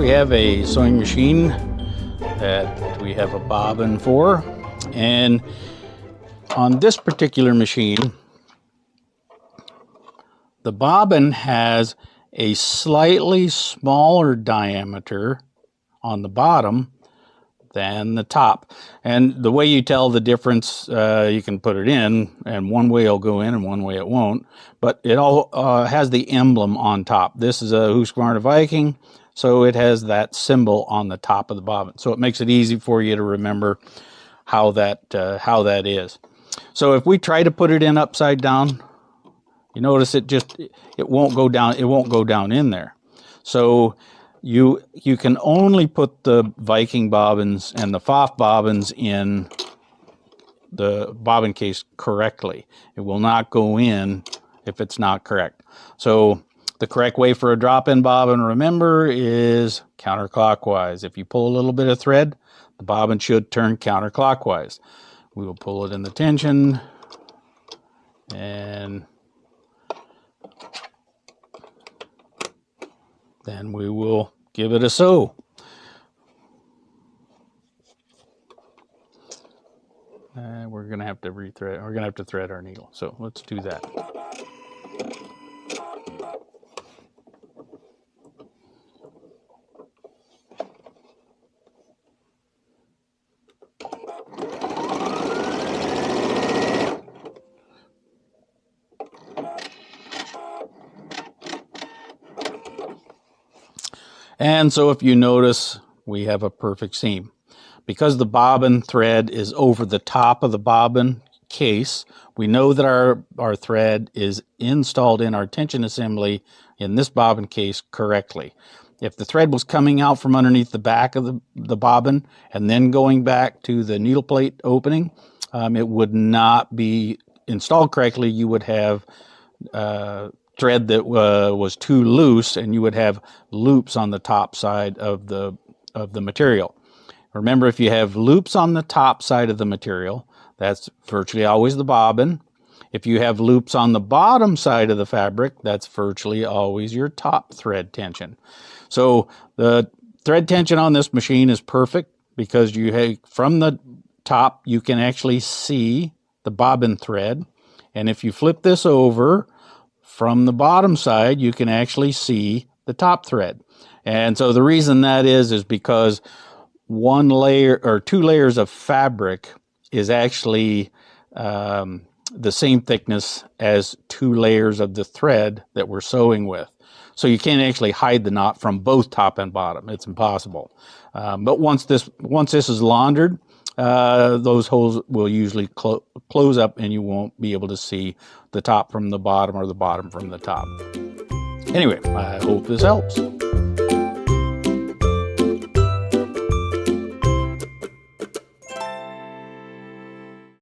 we have a sewing machine that we have a bobbin for, and on this particular machine, the bobbin has a slightly smaller diameter on the bottom than the top. And the way you tell the difference, you can put it in, and one way it'll go in and one way it won't. But it all has the emblem on top. This is a Husqvarna Viking, so it has that symbol on the top of the bobbin. So it makes it easy for you to remember how that is. So if we try to put it in upside down, you notice it won't go down. It won't go down in there. So you can only put the Viking bobbins and the Pfaff bobbins in the bobbin case correctly. It will not go in if it's not correct. So the correct way for a drop-in bobbin, remember, is counterclockwise. If you pull a little bit of thread, the bobbin should turn counterclockwise. We will pull it in the tension, and then we will give it a sew. We're going to have to rethread. We're going to have to thread our needle. So let's do that. And so if you notice, we have a perfect seam. Because the bobbin thread is over the top of the bobbin case, we know that our thread is installed in our tension assembly in this bobbin case correctly. If the thread was coming out from underneath the back of the bobbin and then going back to the needle plate opening, it would not be installed correctly. You would have thread that was too loose, and you would have loops on the top side of the material. Remember, if you have loops on the top side of the material, that's virtually always the bobbin. If you have loops on the bottom side of the fabric, that's virtually always your top thread tension. So the thread tension on this machine is perfect because you have, from the top, you can actually see the bobbin thread. And if you flip this over, from the bottom side, you can actually see the top thread. And so the reason that is because one layer or two layers of fabric is actually the same thickness as two layers of the thread that we're sewing with. So you can't actually hide the knot from both top and bottom. It's impossible. But once this is laundered, those holes will usually close up, and you won't be able to see the top from the bottom or the bottom from the top. Anyway, I hope this helps.